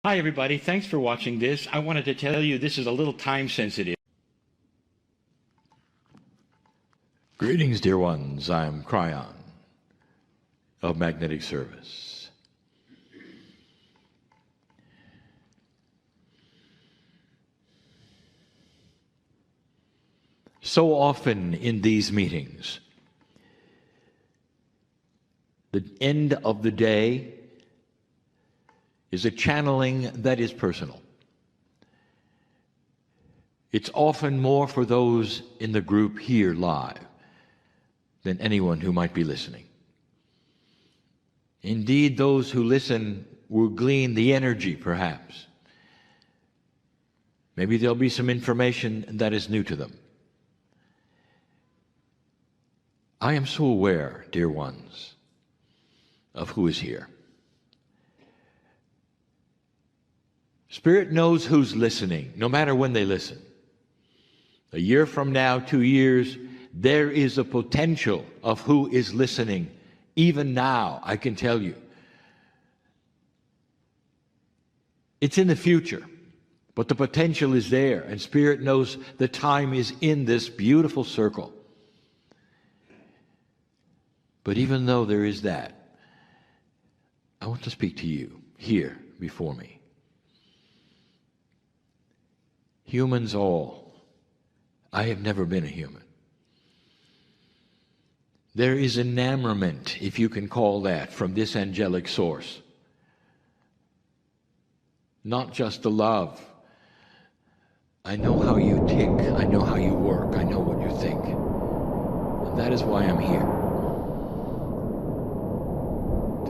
Hi, everybody. Thanks for watching this. I wanted to tell you this is a little time sensitive. Greetings, dear ones. I'm Kryon of Magnetic Service. So often in these meetings, the end of the day is a channeling that is personal. It's often more for those in the group here live than anyone who might be listening. Indeed, those who listen will glean the energy, perhaps. Maybe there'll be some information that is new to them. I am so aware, dear ones, of who is here. Spirit knows who's listening, no matter when they listen. A year from now, 2 years, there is a potential of who is listening. Even now, I can tell you. It's in the future, but the potential is there, and Spirit knows the time is in this beautiful circle. But even though there is that, I want to speak to you here before me. Humans all. I have never been a human. There is enamorment, if you can call that, from this angelic source. Not just the love. I know how you tick. I know how you work. I know what you think. And that is why I'm here.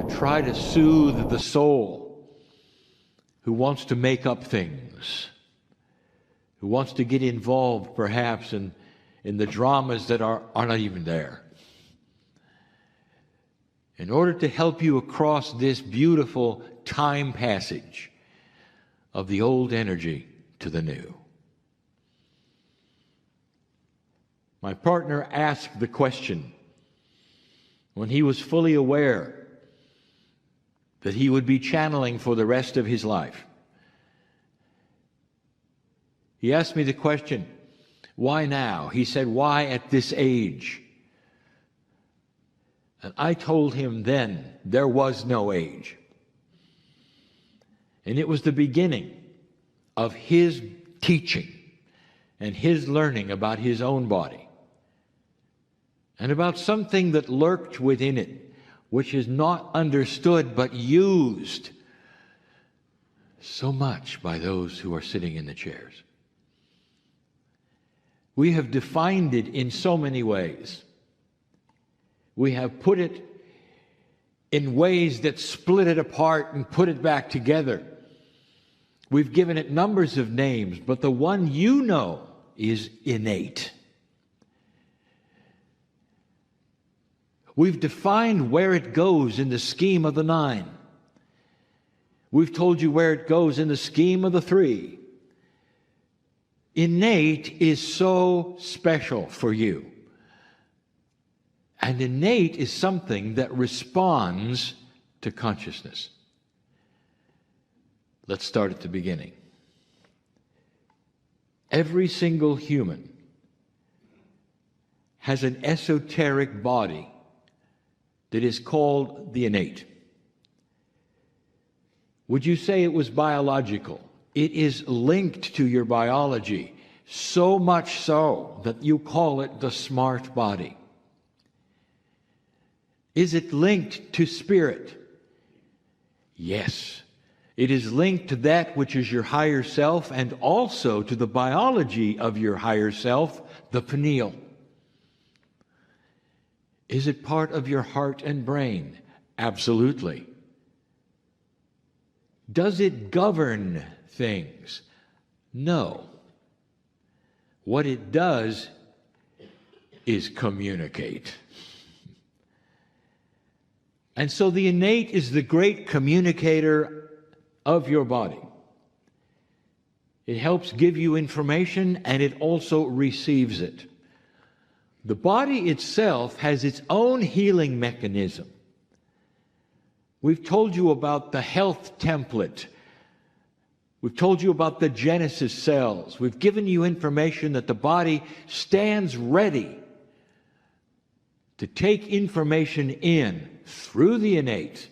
To try to soothe the soul who wants to make up things, who wants to get involved perhaps in the dramas that are not even there. In order to help you across this beautiful time passage of the old energy to the new. My partner asked the question when he was fully aware that he would be channeling for the rest of his life. He asked me the question, why now? He said, why at this age? And I told him then there was no age. And it was the beginning of his teaching and his learning about his own body and about something that lurked within it, which is not understood but used so much by those who are sitting in the chairs. We have defined it in so many ways. We have put it in ways that split it apart and put it back together. We've given it numbers of names, but the one you know is innate. We've defined where it goes in the scheme of the 9. We've told you where it goes in the scheme of the 3. Innate is so special for you. And innate is something that responds to consciousness. Let's start at the beginning. Every single human has an esoteric body that is called the innate. Would you say it was biological? It is linked to your biology, so much so that you call it the smart body. Is it linked to spirit? Yes. It is linked to that which is your higher self and also to the biology of your higher self, the pineal. Is it part of your heart and brain? Absolutely. Does it govern things? No. What it does is communicate. And so the innate is the great communicator of your body. It helps give you information and it also receives it. The body itself has its own healing mechanism. We've told you about the health template We've told you about the Genesis cells. We've given you information that the body stands ready to take information in through the innate.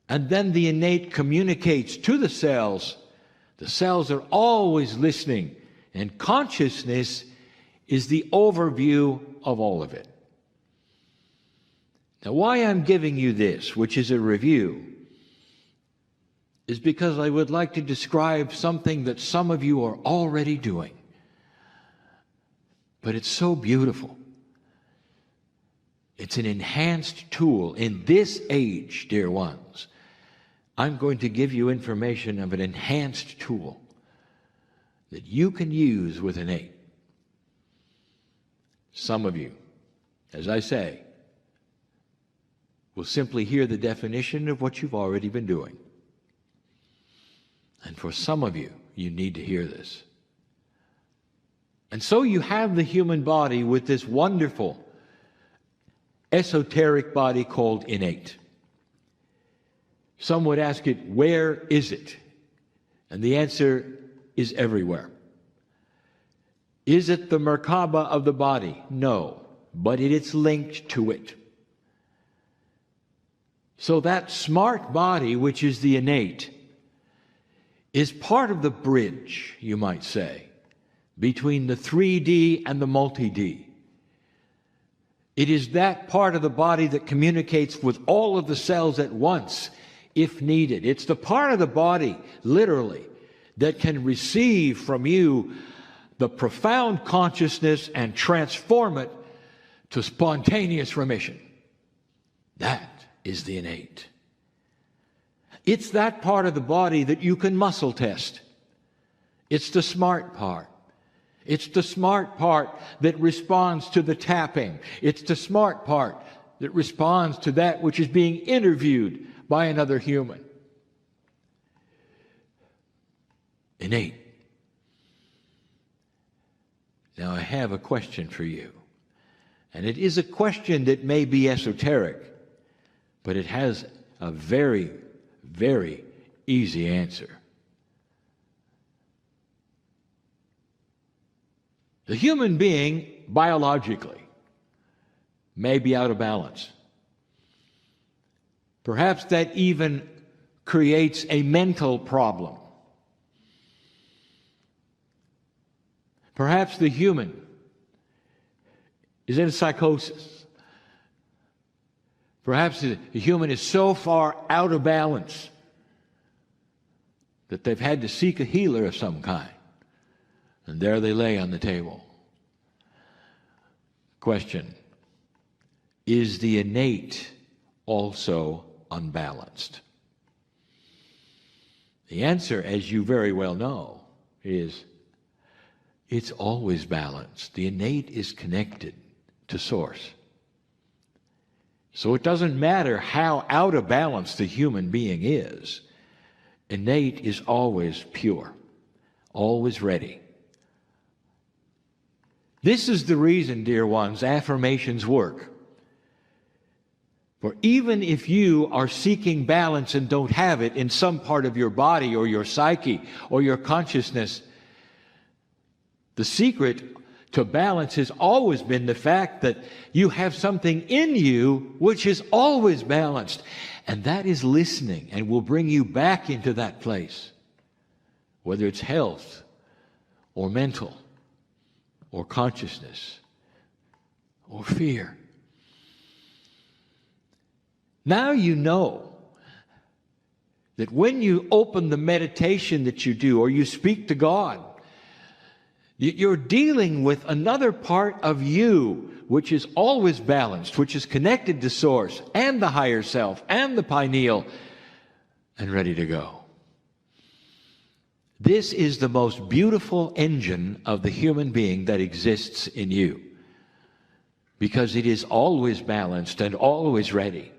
And then the innate communicates to the cells. The cells are always listening, and consciousness is the overview of all of it. Now, why I'm giving you this, which is a review, is because I would like to describe something that some of you are already doing. But it's so beautiful. It's an enhanced tool. In this age, dear ones, I'm going to give you information of an enhanced tool that you can use with Innate. Some of you, as I say, will simply hear the definition of what you've already been doing. And for some of you, you need to hear this. And so you have the human body with this wonderful, esoteric body called Innate. Some would ask it, where is it? And the answer is everywhere. Is it the Merkaba of the body? No, but it is linked to it. So that smart body, which is the Innate, is part of the bridge, you might say, between the 3D and the multi-D. It is that part of the body that communicates with all of the cells at once, if needed. It's the part of the body, literally, that can receive from you the profound consciousness and transform it to spontaneous remission. That is the Innate. It's that part of the body that you can muscle test. It's the smart part. It's the smart part that responds to the tapping. It's the smart part that responds to that which is being interviewed by another human. Innate. Now I have a question for you. And it is a question that may be esoteric, but it has a very, very easy answer. The human being, biologically, may be out of balance. Perhaps that even creates a mental problem. Perhaps the human is in psychosis. Perhaps the human is so far out of balance that they've had to seek a healer of some kind. And there they lay on the table. Question: is the innate also unbalanced? The answer, as you very well know, is it's always balanced. The innate is connected to Source. So it doesn't matter how out of balance the human being is. Innate is always pure, always ready. This is the reason, dear ones, affirmations work. For even if you are seeking balance and don't have it in some part of your body or your psyche or your consciousness, the secret to balance has always been the fact that you have something in you which is always balanced. And that is listening, and will bring you back into that place, whether it's health or mental or consciousness or fear. Now you know that when you open the meditation that you do, or you speak to God, you're dealing with another part of you which is always balanced, which is connected to Source and the higher self and the pineal and ready to go. This is the most beautiful engine of the human being that exists in you, because it is always balanced and always ready.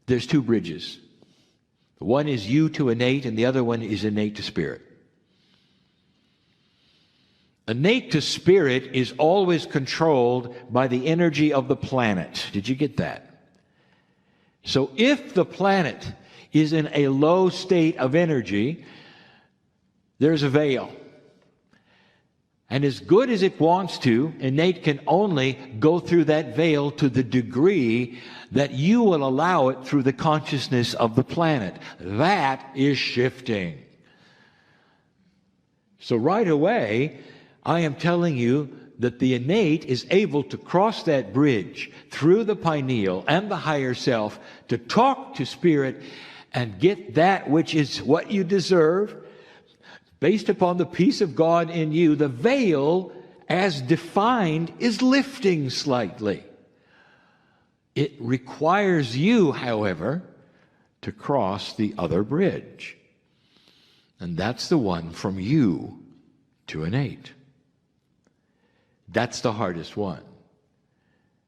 There's two bridges. One is you to innate, and the other one is innate to spirit. Innate to spirit is always controlled by the energy of the planet. Did you get that? So if the planet is in a low state of energy, there's a veil. And as good as it wants to, innate can only go through that veil to the degree that you will allow it through the consciousness of the planet. That is shifting. So right away, I am telling you that the innate is able to cross that bridge through the pineal and the higher self to talk to spirit and get that which is what you deserve based upon the peace of God in you. The veil, as defined, is lifting slightly. It requires you, however, to cross the other bridge. And that's the one from you to innate. That's the hardest one.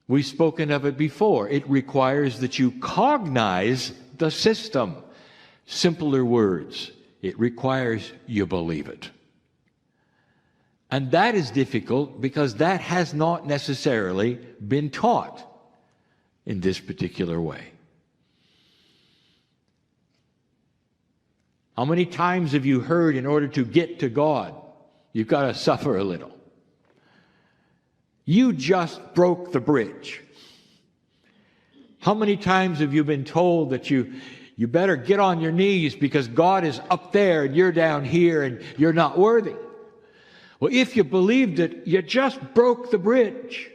We've spoken of it before. It requires that you cognize the system. Simpler words. It requires you believe it. And that is difficult because that has not necessarily been taught in this particular way. How many times have you heard in order to get to God, you've got to suffer a little? You just broke the bridge. How many times have you been told that you better get on your knees because God is up there and you're down here and you're not worthy? Well, if you believed it, you just broke the bridge.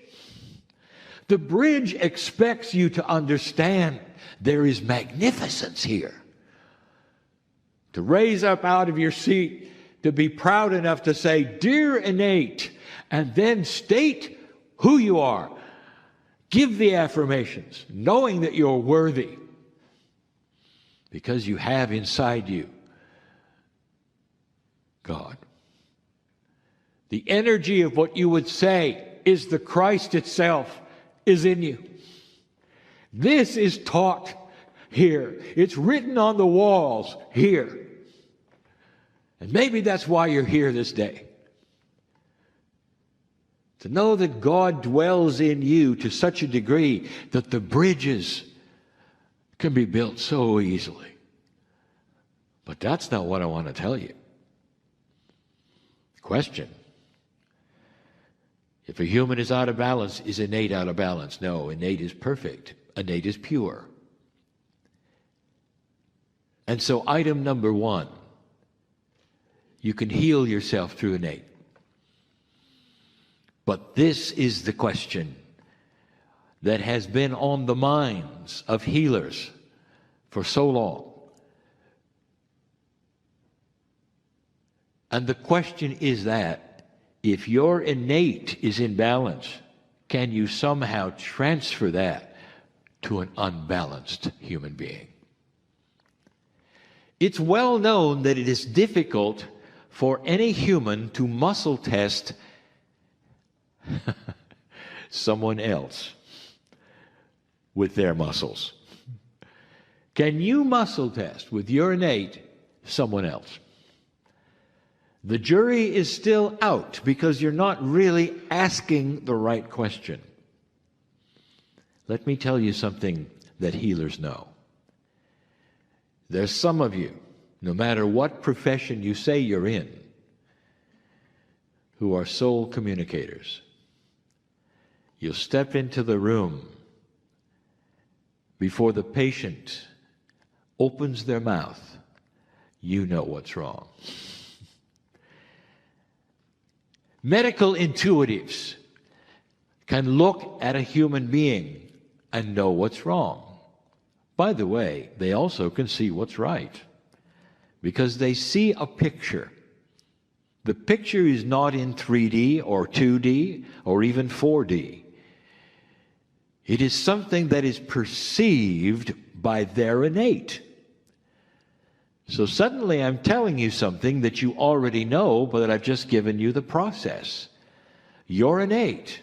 The bridge expects you to understand there is magnificence here. To raise up out of your seat, to be proud enough to say, "Dear innate," and then state who you are. Give the affirmations, knowing that you're worthy. Because you have inside you God. The energy of what you would say is the Christ itself is in you. This is taught here. It's written on the walls here. And maybe that's why you're here this day. To know that God dwells in you to such a degree that the bridges can be built so easily. But that's not what I want to tell you. Question. If a human is out of balance, is innate out of balance? No, innate is perfect. Innate is pure. And so item number one, you can heal yourself through innate. But this is the question that has been on the minds of healers for so long. And the question is that if your innate is in balance, can you somehow transfer that to an unbalanced human being? It's well known that it is difficult for any human to muscle test someone else with their muscles. Can you muscle test with your innate someone else? The jury is still out because you're not really asking the right question. Let me tell you something that healers know. There's some of you, no matter what profession you say you're in, who are soul communicators. You'll step into the room before the patient opens their mouth. You know what's wrong. Medical intuitives can look at a human being and know what's wrong. By the way, they also can see what's right because they see a picture. The picture is not in 3D or 2D or even 4D. It is something that is perceived by their innate. So suddenly I'm telling you something that you already know, but that I've just given you the process. Your innate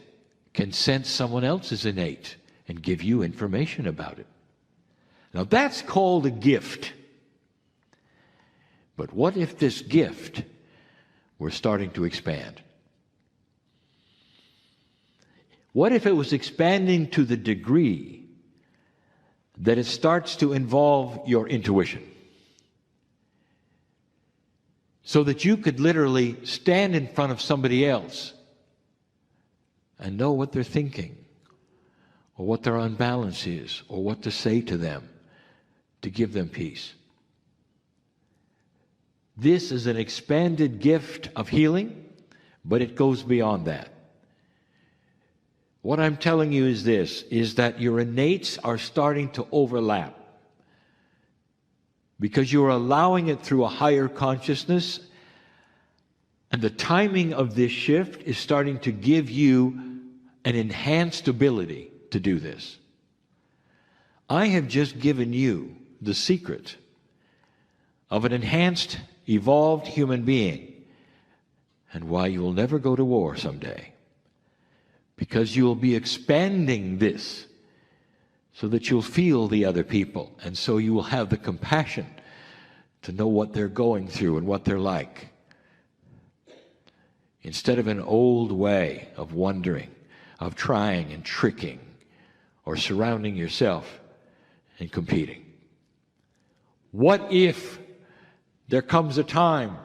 can sense someone else's innate and give you information about it. Now that's called a gift. But what if this gift were starting to expand? What if it was expanding to the degree that it starts to involve your intuition. So that you could literally stand in front of somebody else and know what they're thinking, or what their unbalance is, or what to say to them to give them peace. This is an expanded gift of healing, but it goes beyond that. What I'm telling you is this, is that your innates are starting to overlap because you're allowing it through a higher consciousness, and the timing of this shift is starting to give you an enhanced ability to do this. I have just given you the secret of an enhanced, evolved human being, and why you will never go to war someday. Because you will be expanding this so that you'll feel the other people, and so you will have the compassion to know what they're going through and what they're like. Instead of an old way of wondering, of trying and tricking, or surrounding yourself and competing. What if there comes a time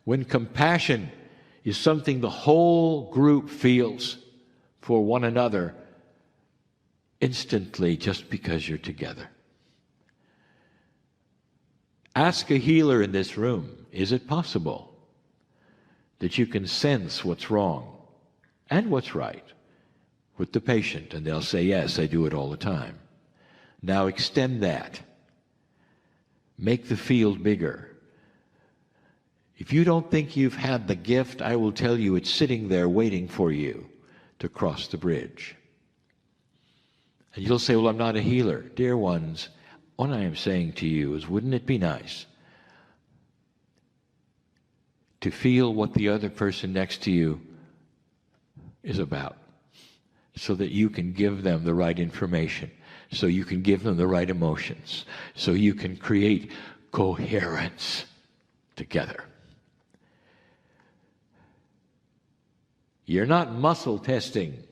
when compassion is something the whole group feels for one another instantly just because you're together? Ask a healer in this room, is it possible that you can sense what's wrong and what's right with the patient? And they'll say, yes, I do it all the time. Now extend that. Make the field bigger. If you don't think you've had the gift, I will tell you it's sitting there waiting for you to cross the bridge. And you'll say, well, I'm not a healer. Dear ones, what I am saying to you is, wouldn't it be nice to feel what the other person next to you is about, so that you can give them the right information, so you can give them the right emotions, so you can create coherence together. You're not muscle testing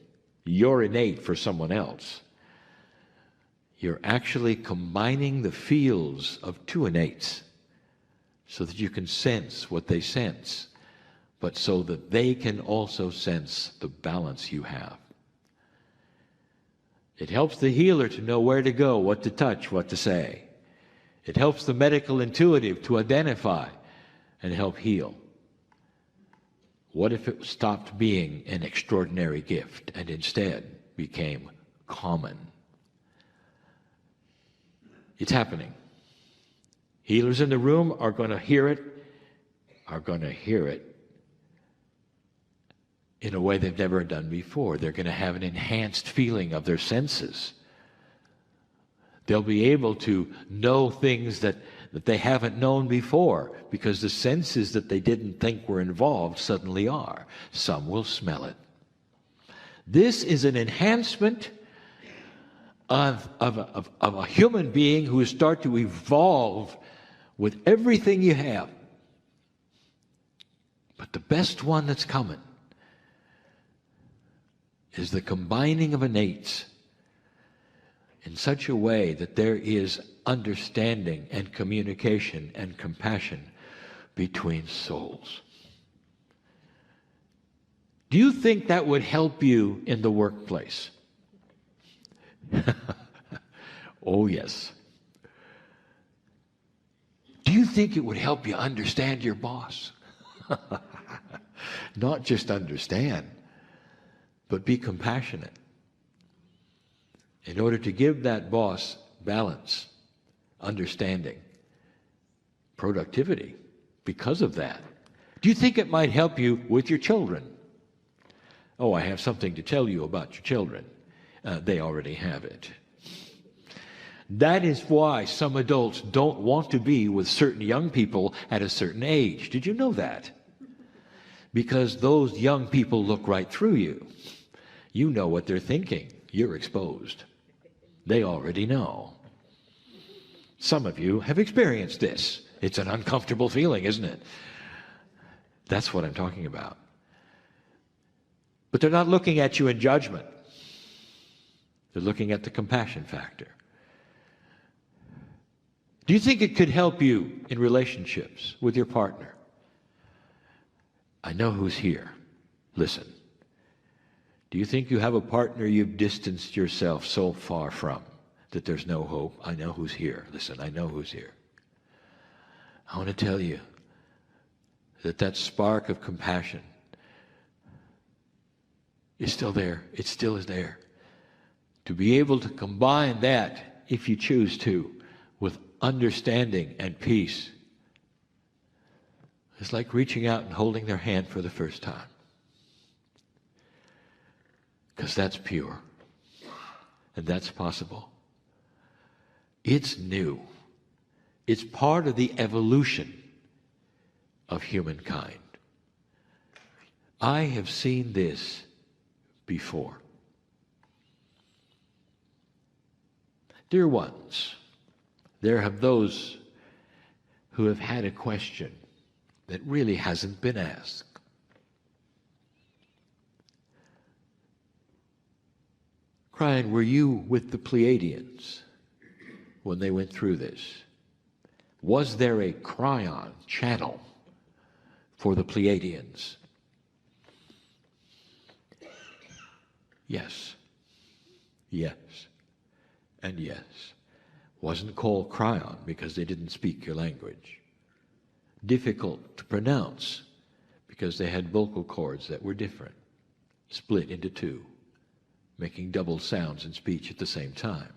your innate for someone else. You're actually combining the fields of two innates so that you can sense what they sense, but so that they can also sense the balance you have. It helps the healer to know where to go, what to touch, what to say. It helps the medical intuitive to identify and help heal. What if it stopped being an extraordinary gift and instead became common? It's happening. Healers in the room are going to hear it in a way they've never done before. They're going to have an enhanced feeling of their senses. They'll be able to know things that they haven't known before, because the senses that they didn't think were involved suddenly are. Some will smell it. This is an enhancement of a human being who will start to evolve with everything you have. But the best one that's coming is the combining of innates in such a way that there is understanding and communication and compassion between souls. Do you think that would help you in the workplace? Oh, yes. Do you think it would help you understand your boss? Not just understand, but be compassionate in order to give that boss balance, understanding, productivity because of that. Do you think it might help you with your children? Oh, I have something to tell you about your children. They already have it. That is why some adults don't want to be with certain young people at a certain age. Did you know that? Because those young people look right through you. You know what they're thinking. You're exposed. They already know. Some of you have experienced this. It's an uncomfortable feeling, isn't it? That's what I'm talking about. But they're not looking at you in judgment. They're looking at the compassion factor. Do you think it could help you in relationships with your partner? I know who's here. Listen. Do you think you have a partner you've distanced yourself so far from that there's no hope? I know who's here. Listen, I know who's here. I want to tell you that that spark of compassion is still there. It still is there. To be able to combine that, if you choose to, with understanding and peace, is like reaching out and holding their hand for the first time. Because that's pure. And that's possible. It's new. It's part of the evolution of humankind. I have seen this before. Dear ones, there have those who have had a question that really hasn't been asked. Kryon, were you with the Pleiadians when they went through this? Was there a Kryon channel for the Pleiadians? Yes. Yes. And yes. Wasn't called Kryon because they didn't speak your language. Difficult to pronounce because they had vocal cords that were different, split into two, making double sounds in speech at the same time.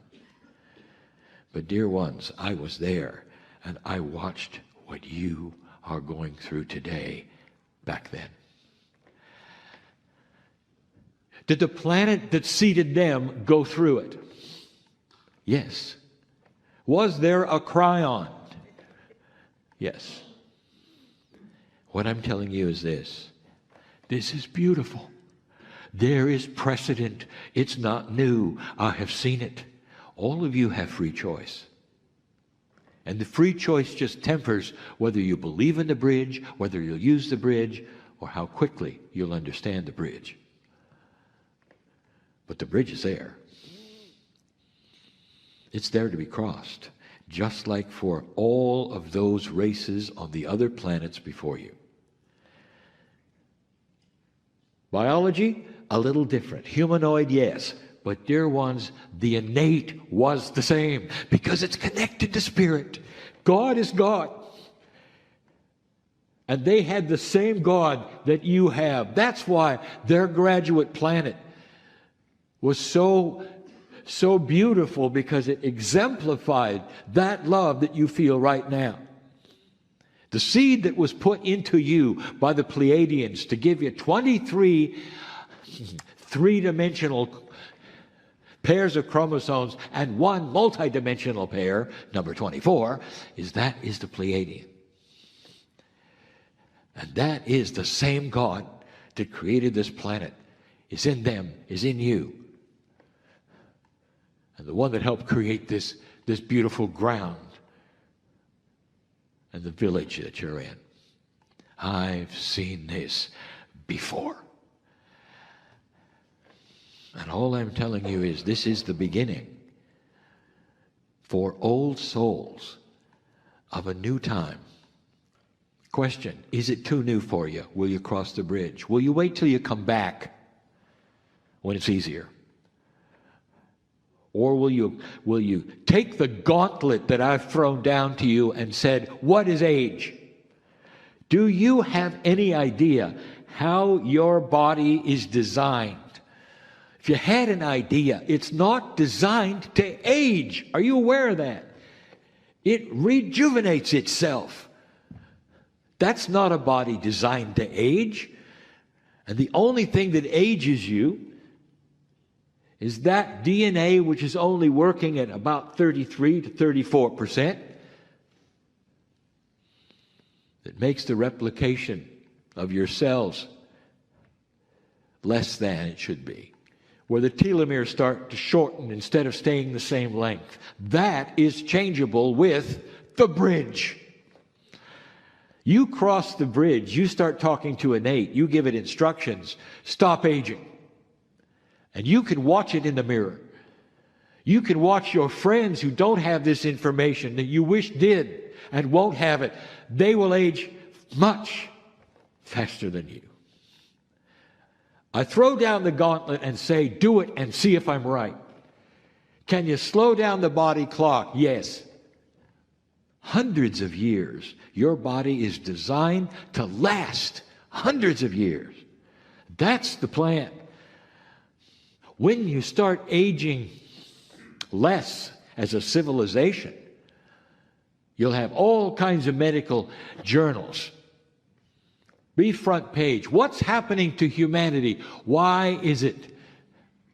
But dear ones, I was there, and I watched what you are going through today back then. Did the planet that seeded them go through it? Yes. Was there a Kryon? Yes. What I'm telling you is this. This is beautiful. There is precedent. It's not new. I have seen it. All of you have free choice. And the free choice just tempers whether you believe in the bridge, whether you'll use the bridge, or how quickly you'll understand the bridge. But the bridge is there. It's there to be crossed, just like for all of those races on the other planets before you. Biology, a little different. Humanoid, yes. But dear ones, the innate was the same because it's connected to spirit. God is God. And they had the same God that you have. That's why their graduate planet was so beautiful, because it exemplified that love that you feel right now. The seed that was put into you by the Pleiadians to give you 23 three-dimensional pairs of chromosomes and one multidimensional pair, number 24, is the Pleiadian. And that is the same God that created this planet. Is in them, is in you. And the one that helped create this beautiful ground and the village that you're in. I've seen this before. And all I'm telling you is this is the beginning for old souls of a new time. Question, is it too new for you? Will you cross the bridge? Will you wait till you come back when it's easier? Or will you take the gauntlet that I've thrown down to you and said, what is age? Do you have any idea how your body is designed? If you had an idea, it's not designed to age. Are you aware of that? It rejuvenates itself. That's not a body designed to age. And the only thing that ages you is that DNA, which is only working at about 33 to 34%, that makes the replication of your cells less than it should be, where the telomeres start to shorten instead of staying the same length. That is changeable with the bridge. You cross the bridge, you start talking to Innate, you give it instructions, stop aging. And you can watch it in the mirror. You can watch your friends who don't have this information that you wish did and won't have it. They will age much faster than you. I throw down the gauntlet and say, do it and see if I'm right. Can you slow down the body clock? Yes. Hundreds of years. Your body is designed to last hundreds of years. That's the plan. When you start aging less as a civilization, you'll have all kinds of medical journals. Be front page. What's happening to humanity? Why is it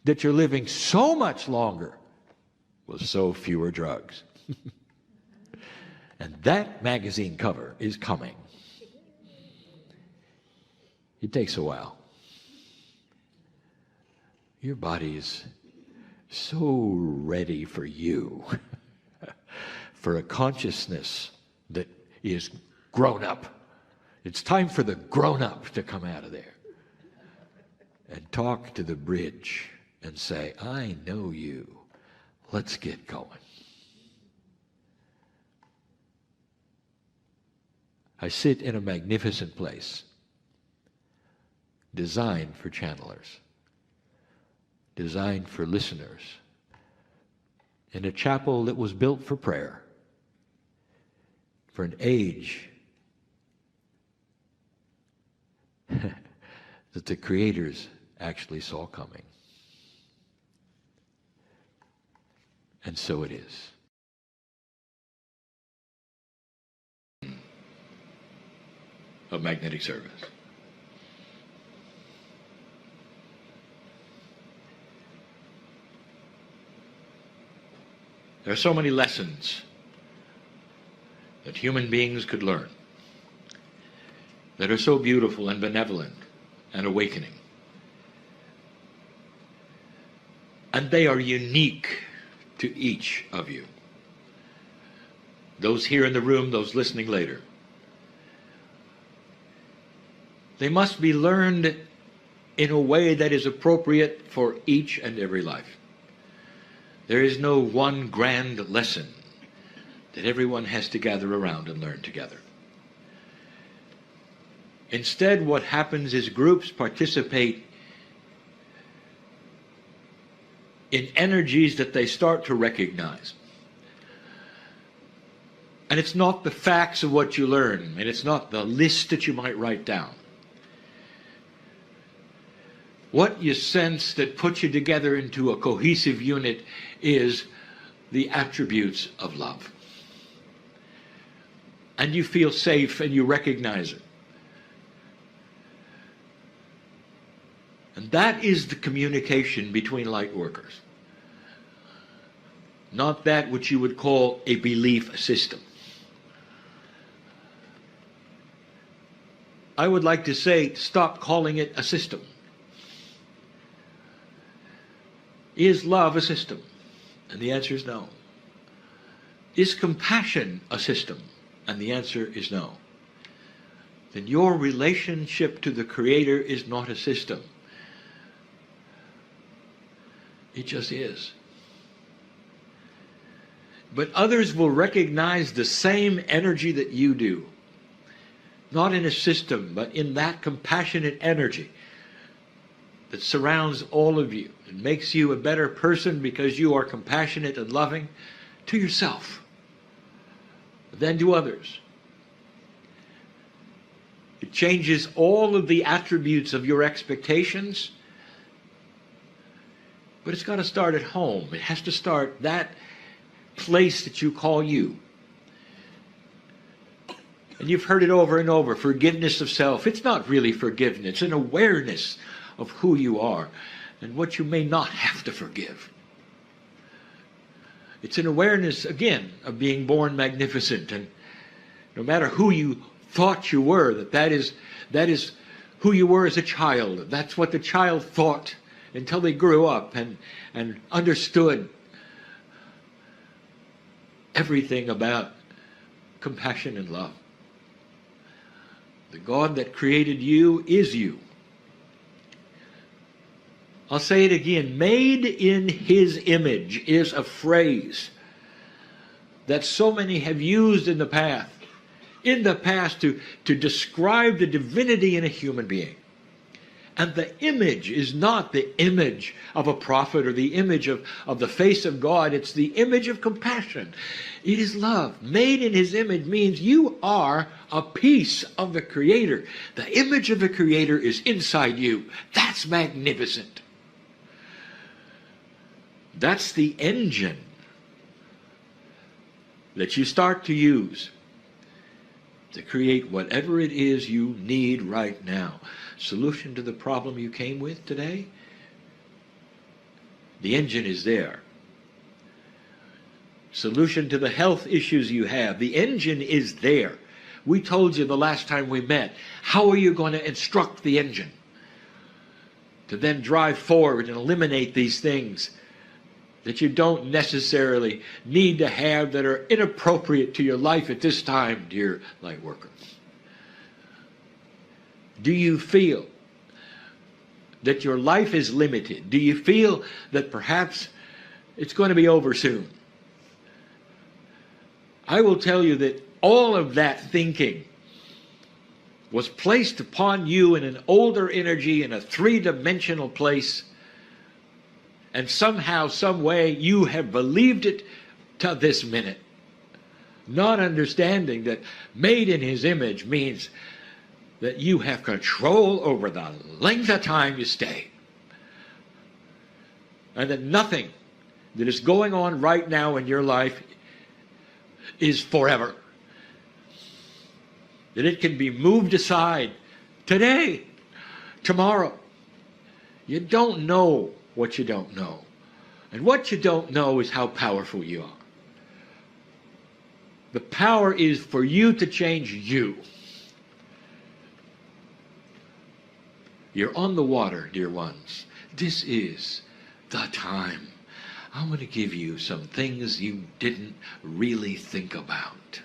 that you're living so much longer with so fewer drugs? And that magazine cover is coming. It takes a while. Your body is so ready for you, for a consciousness that is grown up. It's time for the grown-up to come out of there and talk to the bridge and say, I know you. Let's get going. I sit in a magnificent place designed for channelers, designed for listeners, in a chapel that was built for prayer, for an age that the creators actually saw coming. And so it is. Of magnetic service. There are so many lessons that human beings could learn that are so beautiful and benevolent and awakening. And they are unique to each of you. Those here in the room, those listening later. They must be learned in a way that is appropriate for each and every life. There is no one grand lesson that everyone has to gather around and learn together. Instead, what happens is groups participate in energies that they start to recognize. And it's not the facts of what you learn, and it's not the list that you might write down. What you sense that puts you together into a cohesive unit is the attributes of love. And you feel safe and you recognize it. And that is the communication between light workers. Not that which you would call a belief system. I would like to say, stop calling it a system. Is love a system? And the answer is no. Is compassion a system? And the answer is no. Then your relationship to the Creator is not a system. It just is. But others will recognize the same energy that you do. Not in a system, but in that compassionate energy that surrounds all of you and makes you a better person because you are compassionate and loving to yourself than to others. It changes all of the attributes of your expectations. But it's got to start at home. It has to start that place that you call you. And you've heard it over and over, forgiveness of self. It's not really forgiveness. It's an awareness of who you are and what you may not have to forgive. It's an awareness, again, of being born magnificent. And no matter who you thought you were, that is who you were as a child. That's what the child thought until they grew up and understood everything about compassion and love. The God that created you is you. I'll say it again. Made in his image is a phrase that so many have used in the past to describe the divinity in a human being. And the image is not the image of a prophet or the image of the face of God. It's the image of compassion. It is love. Made in his image means you are a piece of the Creator. The image of the Creator is inside you. That's magnificent. That's the engine that you start to use to create whatever it is you need right now. Solution to the problem you came with today? The engine is there. Solution to the health issues you have? The engine is there. We told you the last time we met, how are you going to instruct the engine to then drive forward and eliminate these things that you don't necessarily need to have, that are inappropriate to your life at this time, dear light worker? Do you feel that your life is limited? Do you feel that perhaps it's going to be over soon? I will tell you that all of that thinking was placed upon you in an older energy, in a three-dimensional place, and somehow, some way, you have believed it to this minute, not understanding that made in his image means that you have control over the length of time you stay, and that nothing that is going on right now in your life is forever, that it can be moved aside today, tomorrow. You don't know what you don't know. And what you don't know is how powerful you are. The power is for you to change you. You're on the water, dear ones. This is the time. I'm going to give you some things you didn't really think about.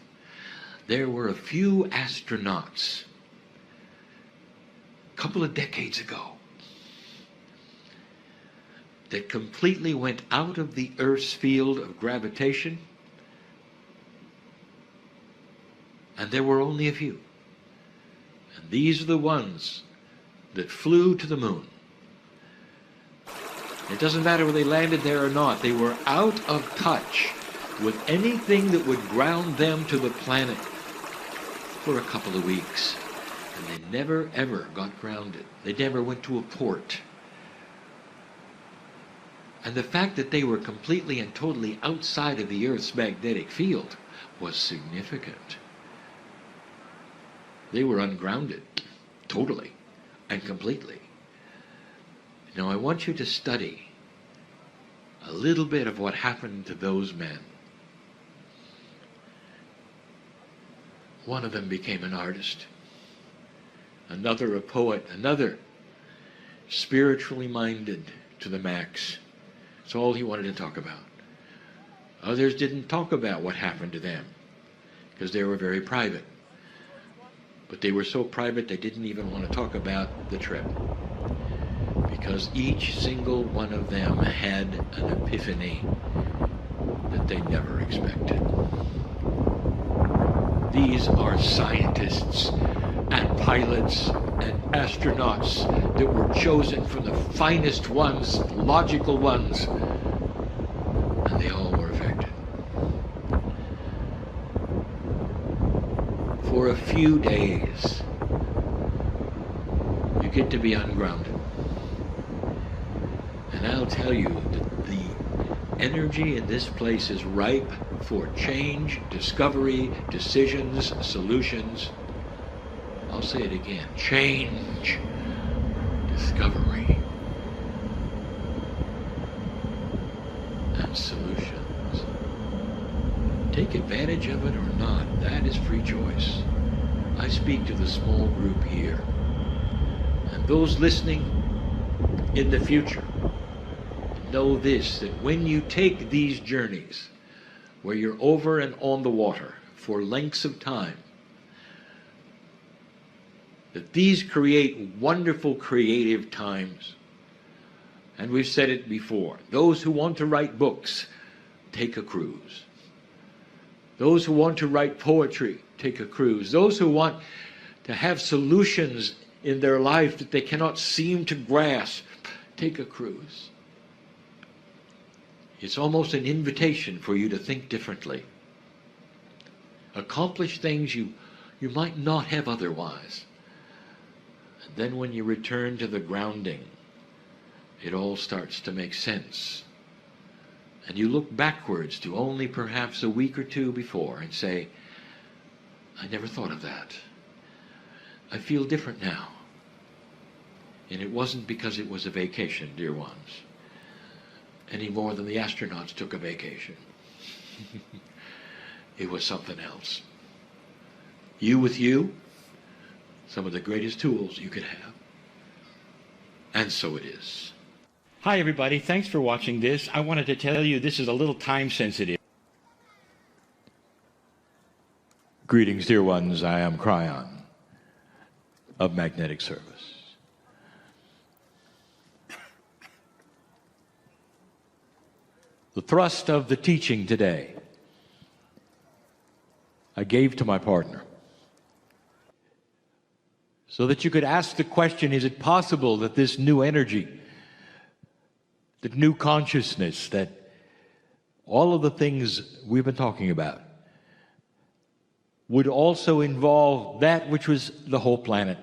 There were a few astronauts a couple of decades ago that completely went out of the Earth's field of gravitation, and there were only a few. And these are the ones that flew to the moon. It doesn't matter whether they landed there or not. They were out of touch with anything that would ground them to the planet for a couple of weeks. And they never, ever got grounded. They never went to a port. And the fact that they were completely and totally outside of the Earth's magnetic field was significant. They were ungrounded, totally and completely. Now I want you to study a little bit of what happened to those men. One of them became an artist, another a poet, another spiritually minded to the max. That's all he wanted to talk about. Others didn't talk about what happened to them because they were very private. But they were so private they didn't even want to talk about the trip, because each single one of them had an epiphany that they never expected. These are scientists and pilots and astronauts that were chosen from the finest ones, logical ones, and they all were affected. For a few days, you get to be ungrounded. And I'll tell you that the energy in this place is ripe for change, discovery, decisions, solutions. I'll say it again. Change, discovery, and solutions. Take advantage of it or not, that is free choice. I speak to the small group here. And those listening in the future, know this, that when you take these journeys where you're over and on the water for lengths of time, that these create wonderful creative times. And we've said it before. Those who want to write books, take a cruise. Those who want to write poetry, take a cruise. Those who want to have solutions in their life that they cannot seem to grasp, take a cruise. It's almost an invitation for you to think differently. Accomplish things you might not have otherwise. And then when you return to the grounding, it all starts to make sense. And you look backwards to only perhaps a week or two before and say, I never thought of that. I feel different now. And it wasn't because it was a vacation, dear ones, any more than the astronauts took a vacation. It was something else. You with you, some of the greatest tools you could have. And so it is. Hi everybody, thanks for watching this. I wanted to tell you this is a little time sensitive. Greetings, dear ones. I am Kryon of Magnetic Service. The thrust of the teaching today I gave to my partner so that you could ask the question, is it possible that this new energy, that new consciousness, that all of the things we've been talking about would also involve that which was the whole planet?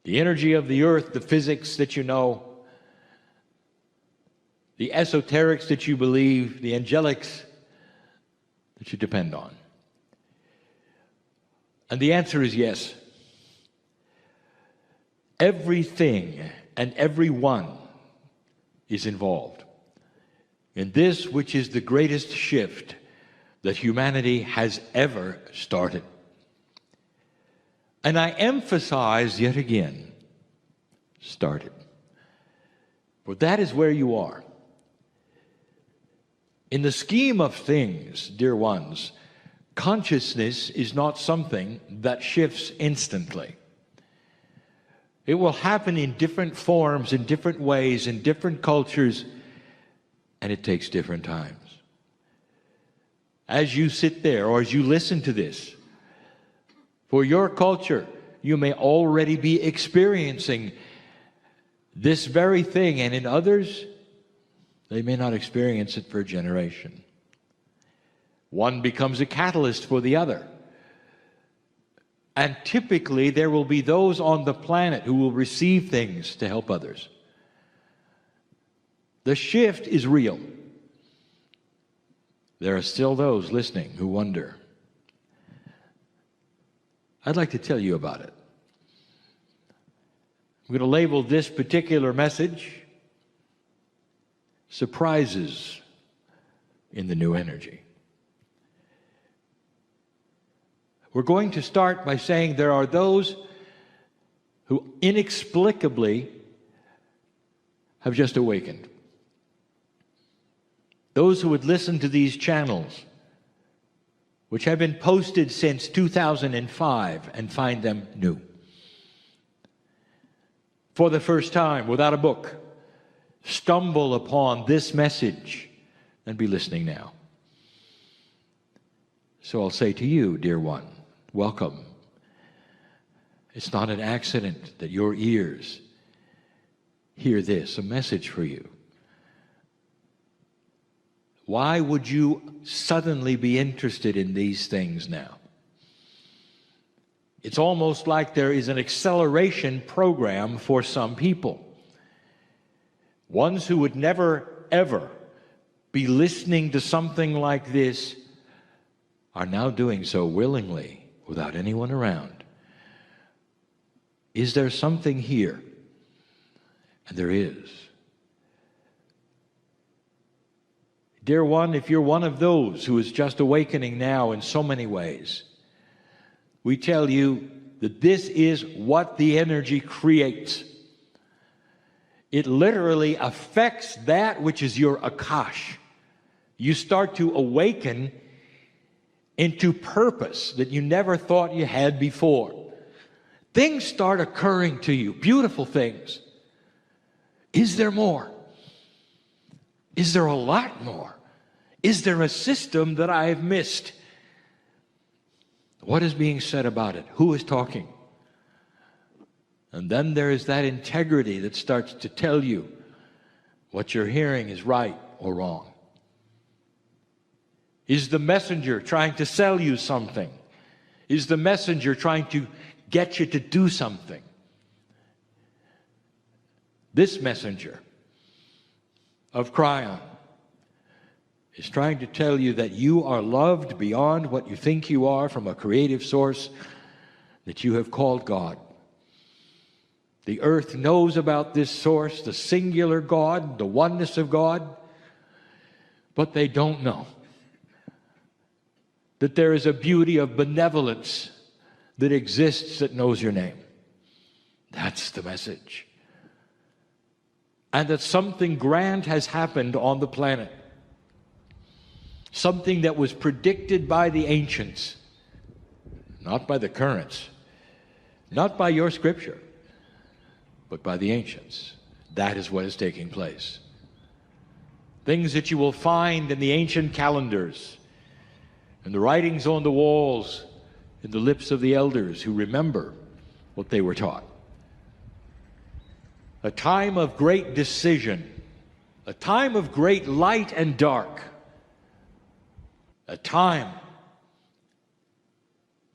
The energy of the earth, the physics that you know, the esoterics that you believe, the angelics that you depend on. And the answer is yes. Everything and everyone is involved in this, which is the greatest shift that humanity has ever started. And I emphasize yet again, started. For that is where you are. In the scheme of things, dear ones, consciousness is not something that shifts instantly. It will happen in different forms, in different ways, in different cultures, and it takes different times. As you sit there or as you listen to this, for your culture, you may already be experiencing this very thing, and in others, they may not experience it for a generation. One becomes a catalyst for the other. And typically, there will be those on the planet who will receive things to help others. The shift is real. There are still those listening who wonder. I'd like to tell you about it. I'm going to label this particular message Surprises in the New Energy. We're going to start by saying there are those who inexplicably have just awakened. Those who would listen to these channels, which have been posted since 2005, and find them new. For the first time, without a book, stumble upon this message and be listening now. So I'll say to you, dear one, welcome. It's not an accident that your ears hear this, a message for you. Why would you suddenly be interested in these things now? It's almost like there is an acceleration program for some people. Ones who would never, ever be listening to something like this are now doing so willingly, without anyone around. Is there something here? And there is. Dear one, if you're one of those who is just awakening now in so many ways, we tell you that this is what the energy creates. It literally affects that which is your akash. You start to awaken into purpose that you never thought you had before. Things start occurring to you, beautiful things. Is there more? Is there a lot more? Is there a system that I have missed? What is being said about it? Who is talking? And then there is that integrity that starts to tell you what you're hearing is right or wrong. Is the messenger trying to sell you something? Is the messenger trying to get you to do something? This messenger of Kryon is trying to tell you that you are loved beyond what you think you are from a creative source that you have called God. The earth knows about this source, the singular God, the oneness of God, but they don't know that there is a beauty of benevolence that exists that knows your name. That's the message. And that something grand has happened on the planet. Something that was predicted by the ancients, not by the currents, not by your scripture, but by the ancients. That is what is taking place. Things that you will find in the ancient calendars, in the writings on the walls, in the lips of the elders who remember what they were taught. A time of great decision, a time of great light and dark, a time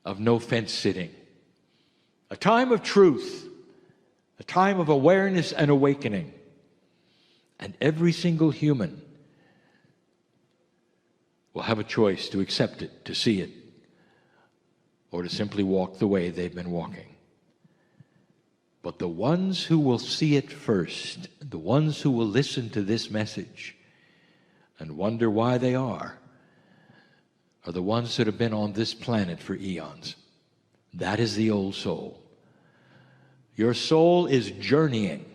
of no fence sitting, a time of truth, a time of awareness and awakening. And every single human will have a choice to accept it, to see it, or to simply walk the way they've been walking. But the ones who will see it first, the ones who will listen to this message and wonder why they are the ones that have been on this planet for eons. That is the old soul. Your soul is journeying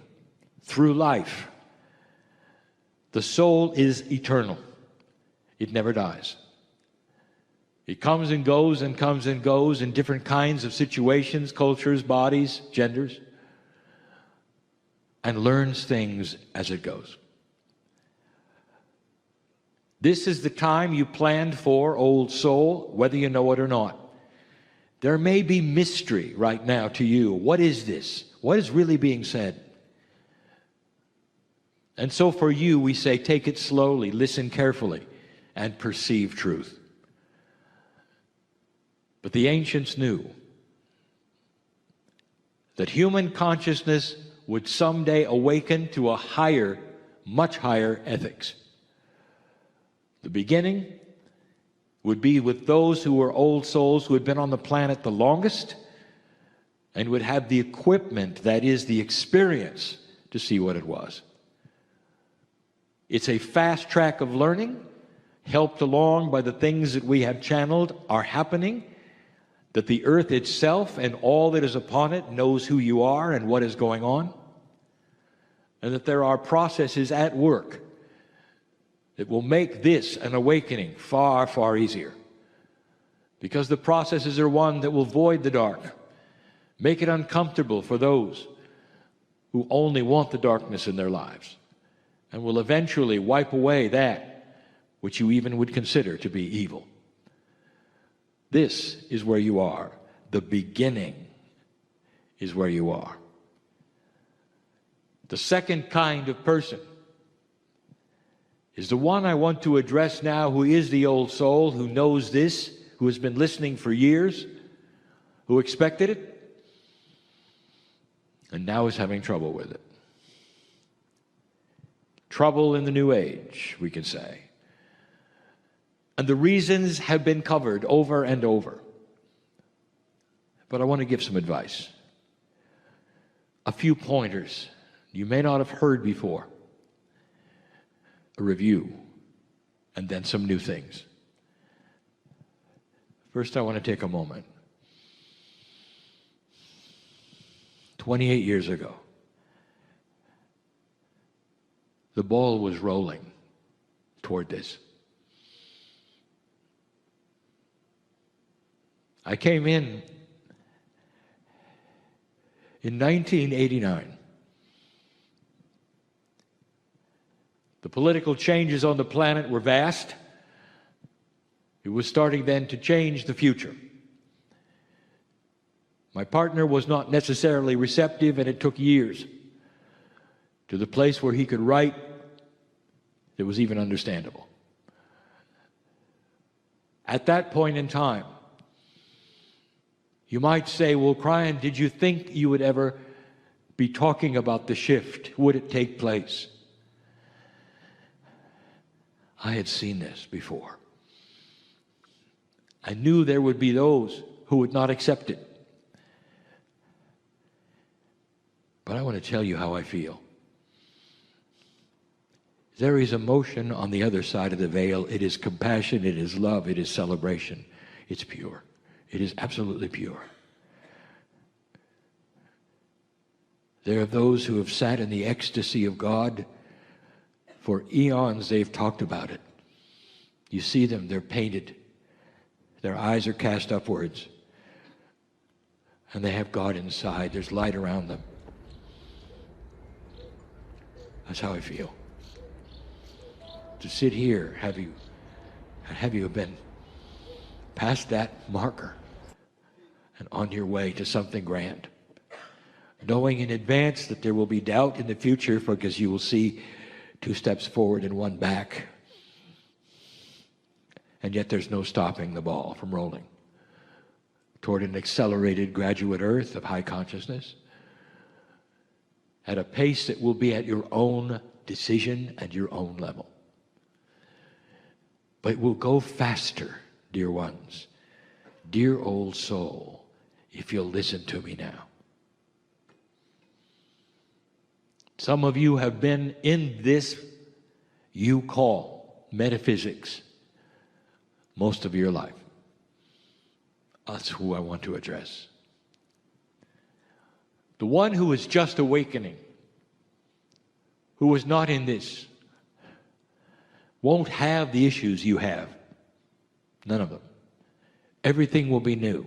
through life. The soul is eternal. It never dies. It comes and goes and comes and goes in different kinds of situations, cultures, bodies, genders, and learns things as it goes. This is the time you planned for, old soul, whether you know it or not. There may be mystery right now to you. What is this? What is really being said? And so for you, we say, take it slowly, listen carefully, and perceive truth. But the ancients knew that human consciousness would someday awaken to a higher, much higher ethics. The beginning would be with those who were old souls who had been on the planet the longest and would have the equipment, that is, the experience, to see what it was. It's a fast track of learning, helped along by the things that we have channeled are happening, that the earth itself and all that is upon it knows who you are and what is going on, and that there are processes at work that will make this an awakening far, far easier. Because the processes are one that will void the dark, make it uncomfortable for those who only want the darkness in their lives, and will eventually wipe away that which you even would consider to be evil. This is where you are. The beginning is where you are. The second kind of person is the one I want to address now, who is the old soul, who knows this, who has been listening for years, who expected it, and now is having trouble with it. Trouble in the new age, we can say. And the reasons have been covered over and over. But I want to give some advice. A few pointers you may not have heard before. A review, and then some new things. First, I want to take a moment. 28 years ago, the ball was rolling toward this. I came in 1989. The political changes on the planet were vast. It was starting then to change the future. My partner was not necessarily receptive, and it took years to the place where he could write that was even understandable. At that point in time, you might say, well, Kryon, did you think you would ever be talking about the shift? Would it take place? I had seen this before. I knew there would be those who would not accept it. But I want to tell you how I feel. There is emotion on the other side of the veil. It is compassion, it is love, it is celebration. It's pure. It is absolutely pure. There are those who have sat in the ecstasy of God. For eons they've talked about it. You see them, they're painted. Their eyes are cast upwards. And they have God inside. There's light around them. That's how I feel. To sit here, have you been past that marker and on your way to something grand? Knowing in advance that there will be doubt in the future, because you will see 2 steps forward and 1 back. And yet there's no stopping the ball from rolling toward an accelerated graduate earth of high consciousness at a pace that will be at your own decision and your own level. But it will go faster, dear ones, dear old soul, if you'll listen to me now. Some of you have been in this you call metaphysics most of your life. That's who I want to address. The one who is just awakening, who is not in this, won't have the issues you have. None of them. Everything will be new.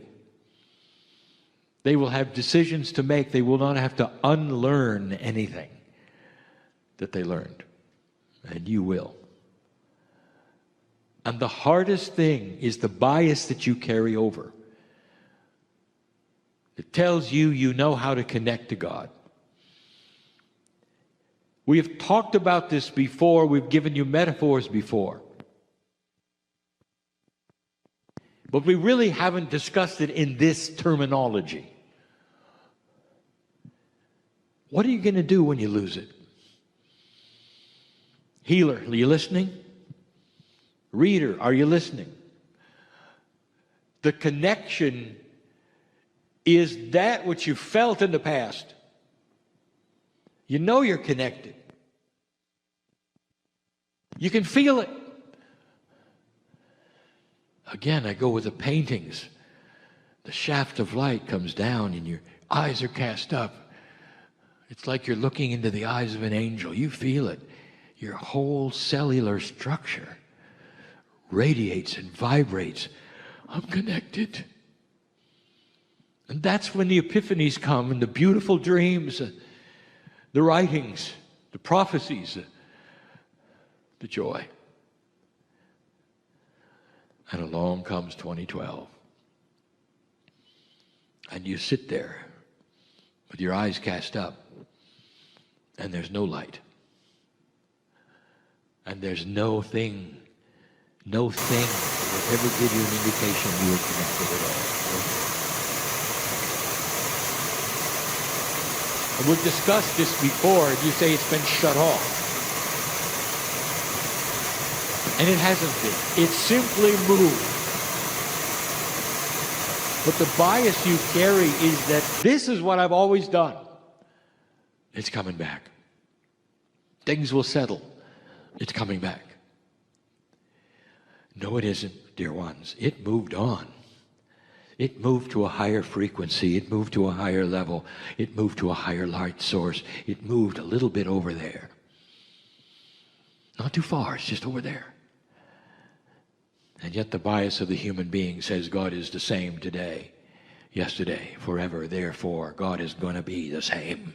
They will have decisions to make. They will not have to unlearn anything that they learned. And you will. And the hardest thing is the bias that you carry over. It tells you you know how to connect to God. We have talked about this before. We've given you metaphors before. But we really haven't discussed it in this terminology. What are you going to do when you lose it? Healer, are you listening? Reader, are you listening? The connection is that which you felt in the past. You know you're connected. You can feel it. Again, I go with the paintings. The shaft of light comes down and your eyes are cast up. It's like you're looking into the eyes of an angel. You feel it. Your whole cellular structure radiates and vibrates. I'm connected. And that's when the epiphanies come and the beautiful dreams, the writings, the prophecies, the joy. And along comes 2012. And you sit there with your eyes cast up, and there's no light. And there's no thing that will ever give you an indication you are connected at all. And we've discussed this before, and you say it's been shut off. And it hasn't been. It simply moved. But the bias you carry is that this is what I've always done. It's coming back. Things will settle. It's coming back. No, it isn't, dear ones. It moved on. It moved to a higher frequency. It moved to a higher level. It moved to a higher light source. It moved a little bit over there. Not too far. It's just over there. And yet the bias of the human being says God is the same today, yesterday, forever. Therefore, God is going to be the same.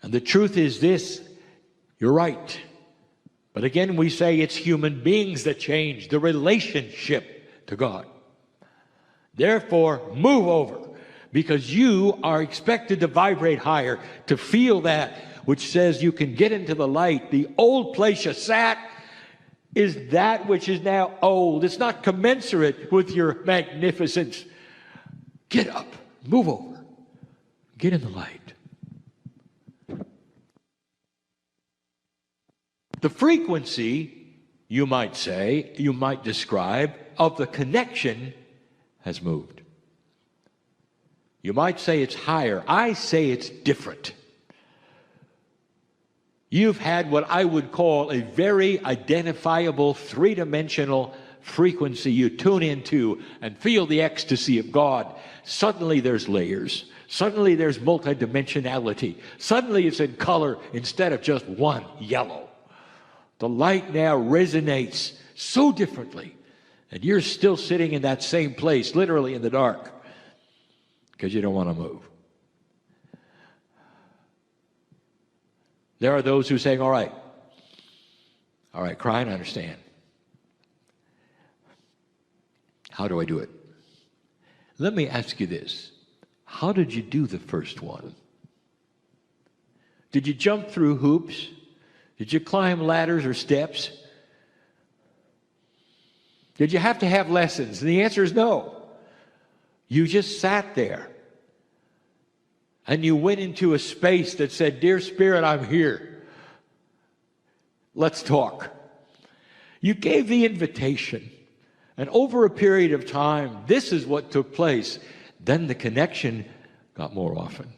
And the truth is this. You're right. But again, we say it's human beings that change the relationship to God. Therefore, move over, because you are expected to vibrate higher, to feel that which says you can get into the light. The old place you sat is that which is now old. It's not commensurate with your magnificence. Get up, move over, get in the light. The frequency, you might say, you might describe, of the connection has moved. You might say it's higher. I say it's different. You've had what I would call a very identifiable three-dimensional frequency you tune into and feel the ecstasy of God. Suddenly there's layers. Suddenly there's multidimensionality. Suddenly it's in color instead of just one yellow. The light now resonates so differently. And you're still sitting in that same place, literally in the dark, because you don't want to move. There are those who say, all right, Kryon, I understand. How do I do it? Let me ask you this. How did you do the first one? Did you jump through hoops? Did you climb ladders or steps? Did you have to have lessons? And the answer is no. You just sat there. And you went into a space that said, Dear Spirit, I'm here. Let's talk. You gave the invitation. And over a period of time, this is what took place. Then the connection got more often.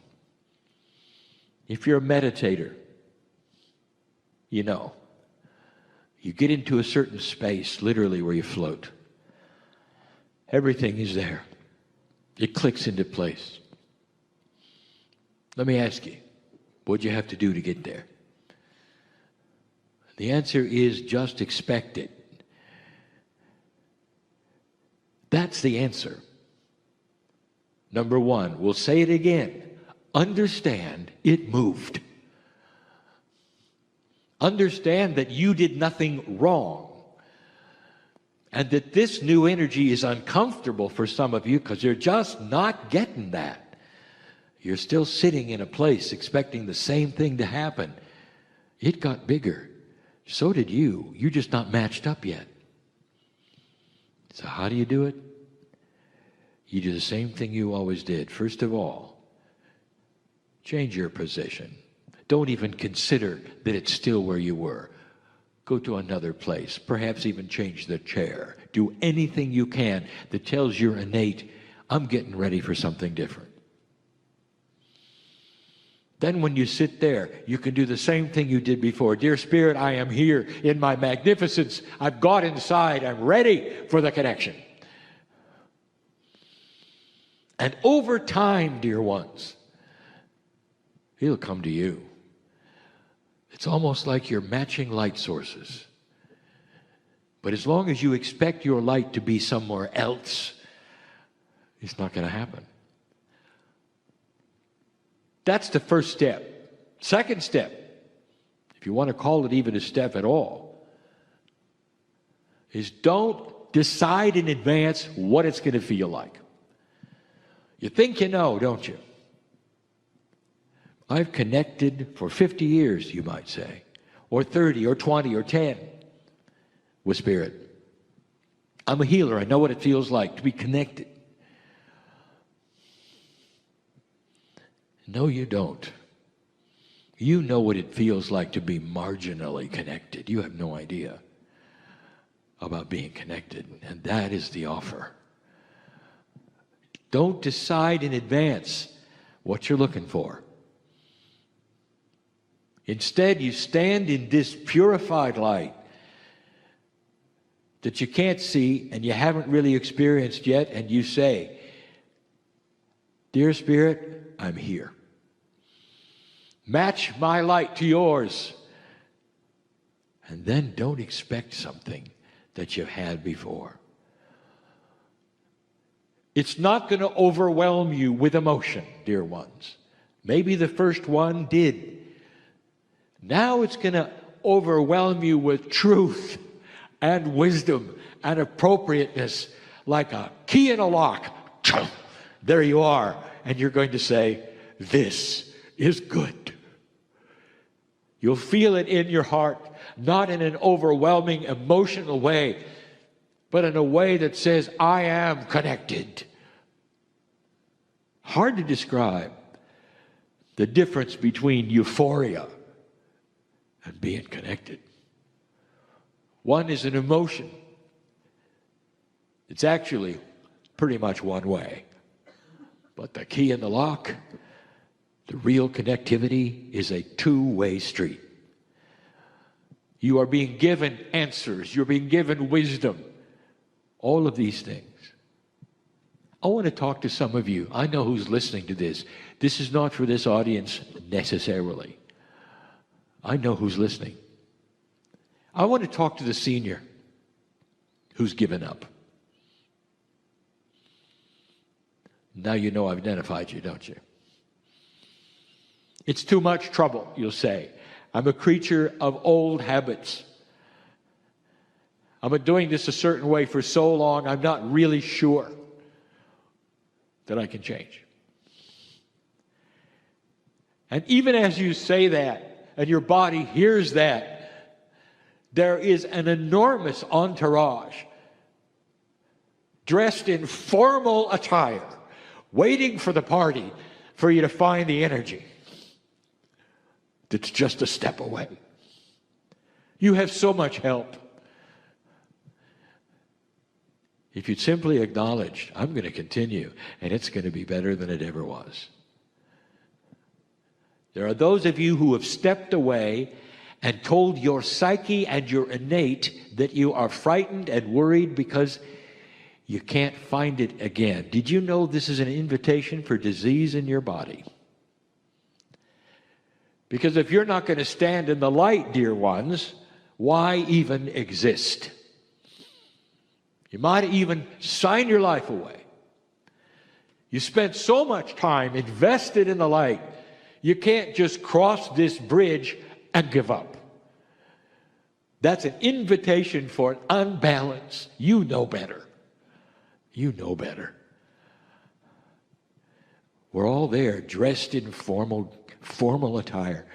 If you're a meditator, you know, you get into a certain space, literally, where you float. Everything is there. It clicks into place. Let me ask you, what'd you have to do to get there? The answer is just expect it. That's the answer. Number one, we'll say it again. Understand it moved. Understand that you did nothing wrong. And that this new energy is uncomfortable for some of you because you're just not getting that. You're still sitting in a place expecting the same thing to happen. It got bigger. So did you. You're just not matched up yet. So how do you do it? You do the same thing you always did. First of all, change your position. Don't even consider that it's still where you were. Go to another place. Perhaps even change the chair. Do anything you can that tells your innate, I'm getting ready for something different. Then when you sit there, you can do the same thing you did before. Dear Spirit, I am here in my magnificence. I've got inside. I'm ready for the connection. And over time, dear ones, He'll come to you. It's almost like you're matching light sources. But as long as you expect your light to be somewhere else, it's not going to happen. That's the first step. Second step, if you want to call it even a step at all, is don't decide in advance what it's going to feel like. You think you know, don't you? I've connected for 50 years, you might say, or 30 or 20 or 10 with Spirit. I'm a healer. I know what it feels like to be connected. No, you don't. You know what it feels like to be marginally connected. You have no idea about being connected, and that is the offer. Don't decide in advance what you're looking for. Instead, you stand in this purified light that you can't see and you haven't really experienced yet, and you say, Dear Spirit, I'm here. Match my light to yours. And then don't expect something that you've had before. It's not going to overwhelm you with emotion, dear ones. Maybe the first one did. Now it's going to overwhelm you with truth and wisdom and appropriateness, like a key in a lock. There you are. And you're going to say, this is good. You'll feel it in your heart, not in an overwhelming emotional way, but in a way that says, I am connected. Hard to describe the difference between euphoria and being connected. One is an emotion. It's actually pretty much one way. But the key in the lock, the real connectivity, is a two-way street. You are being given answers. You're being given wisdom. All of these things. I want to talk to some of you. I know who's listening to this. This is not for this audience necessarily. I know who's listening. I want to talk to the senior who's given up. Now you know I've identified you, don't you? It's too much trouble, you'll say. I'm a creature of old habits. I've been doing this a certain way for so long, I'm not really sure that I can change. And even as you say that, and your body hears that, there is an enormous entourage dressed in formal attire, waiting for the party for you to find the energy that's just a step away. You have so much help. If you'd simply acknowledge, I'm going to continue, and it's going to be better than it ever was. There are those of you who have stepped away and told your psyche and your innate that you are frightened and worried because you can't find it again. Did you know this is an invitation for disease in your body? Because if you're not going to stand in the light, dear ones, why even exist? You might even sign your life away. You spent so much time invested in the light, you can't just cross this bridge and give up. That's an invitation for an unbalance. You know better. You know better. We're all there, dressed in formal attire.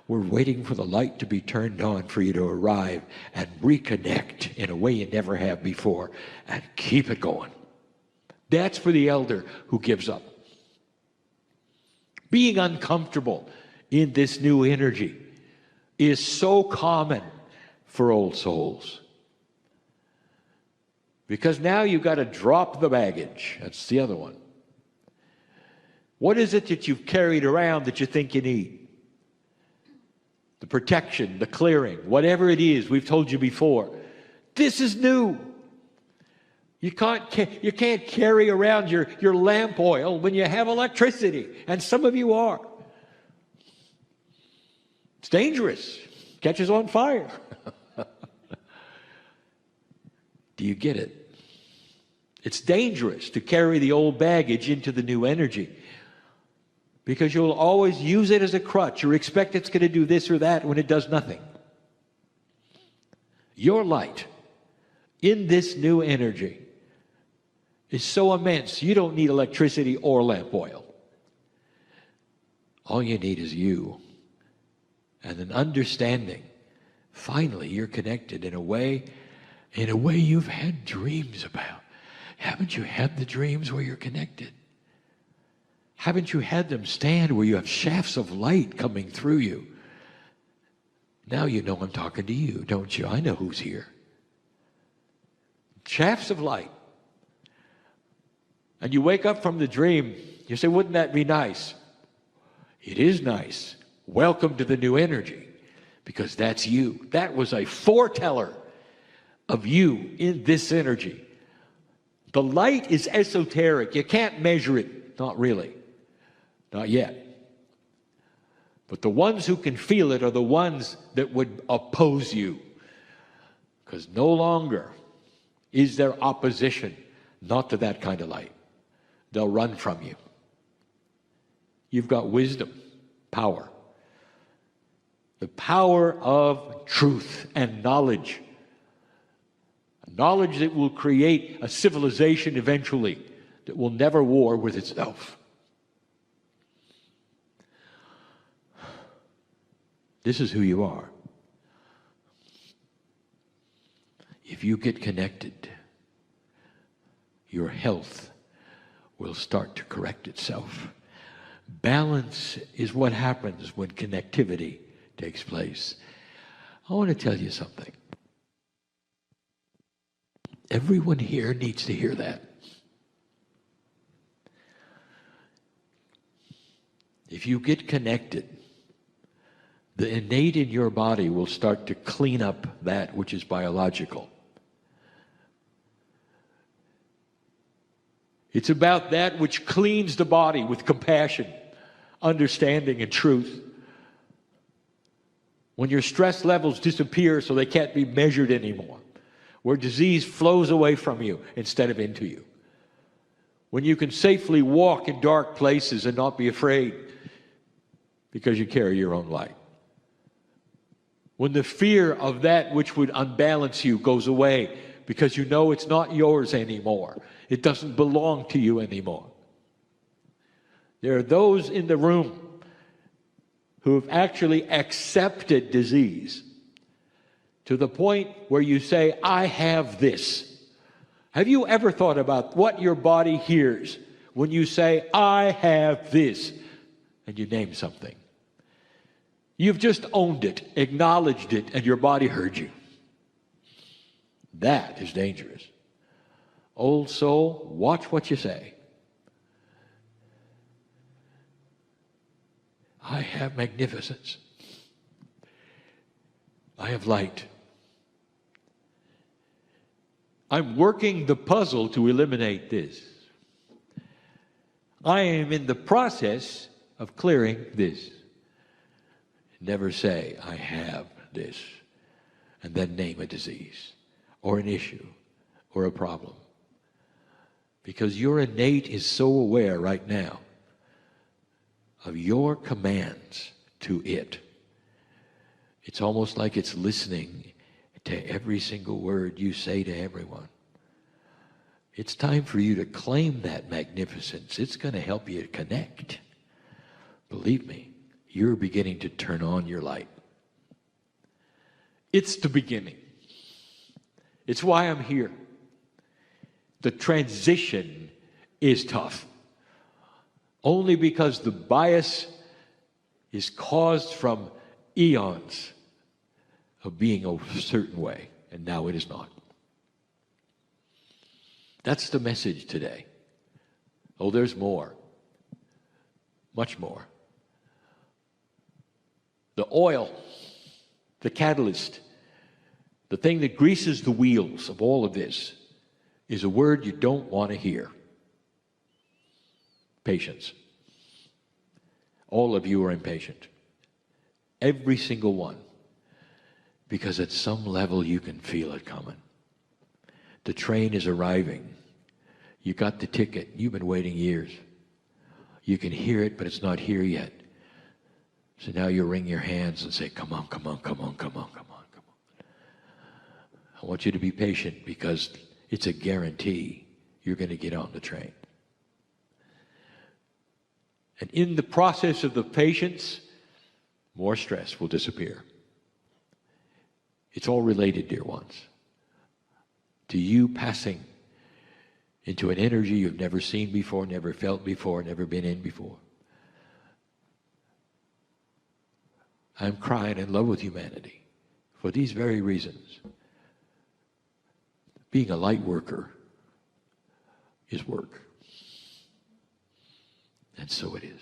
We're waiting for the light to be turned on for you to arrive and reconnect in a way you never have before and keep it going. That's for the elder who gives up. Being uncomfortable in this new energy is so common for old souls. Because now you've got to drop the baggage. That's the other one. What is it that you've carried around that you think you need? The protection, the clearing, whatever it is, we've told you before. This is new. You can't carry around your lamp oil when you have electricity, and some of you are. It's dangerous. Catches on fire. Do you get it? It's dangerous to carry the old baggage into the new energy because you'll always use it as a crutch or expect it's going to do this or that when it does nothing. Your light in this new energy is so immense, you don't need electricity or lamp oil. All you need is you and an understanding. Finally, you're connected in a way you've had dreams about. Haven't you had the dreams where you're connected? Haven't you had them stand where you have shafts of light coming through you? Now you know I'm talking to you, don't you? I know who's here. Shafts of light. And you wake up from the dream, you say, wouldn't that be nice? It is nice. Welcome to the new energy, because that's you. That was a foreteller of you in this energy. The light is esoteric. You can't measure it. Not really. Not yet. But the ones who can feel it are the ones that would oppose you. Because no longer is there opposition, not to that kind of light. They'll run from you. You've got wisdom, power. The power of truth and knowledge. Knowledge that will create a civilization eventually that will never war with itself. This is who you are. If you get connected, your health will start to correct itself. Balance is what happens when connectivity takes place. I want to tell you something. Everyone here needs to hear that. If you get connected, the innate in your body will start to clean up that which is biological. It's about that which cleans the body with compassion, understanding, and truth. When your stress levels disappear so they can't be measured anymore. Where disease flows away from you instead of into you. When you can safely walk in dark places and not be afraid because you carry your own light. When the fear of that which would unbalance you goes away because you know it's not yours anymore. It doesn't belong to you anymore. There are those in the room who have actually accepted disease to the point where you say, I have this. Have you ever thought about what your body hears when you say, I have this, and you name something? You've just owned it, acknowledged it, and your body heard you. That is dangerous. Old soul, watch what you say. I have magnificence. I have light. I'm working the puzzle to eliminate this. I am in the process of clearing this. Never say, I have this, and then name a disease, or an issue, or a problem. Because your innate is so aware right now of your commands to it. It's almost like it's listening to every single word you say to everyone. It's time for you to claim that magnificence. It's going to help you to connect. Believe me, you're beginning to turn on your light. It's the beginning. It's why I'm here. The transition is tough. Only because the bias is caused from eons of being a certain way, and now it is not. That's the message today. Oh, there's more. Much more. The oil, the catalyst, the thing that greases the wheels of all of this is a word you don't want to hear. Patience. All of you are impatient. Every single one. Because at some level you can feel it coming. The train is arriving. You got the ticket. You've been waiting years. You can hear it, but it's not here yet. So now you wring your hands and say, come on, come on, come on, come on, come on, come on. I want you to be patient because it's a guarantee you're going to get on the train. And in the process of the patience, more stress will disappear. It's all related, dear ones, to you passing into an energy you've never seen before, never felt before, never been in before. I'm crying in love with humanity for these very reasons. Being a light worker is work. And so it is.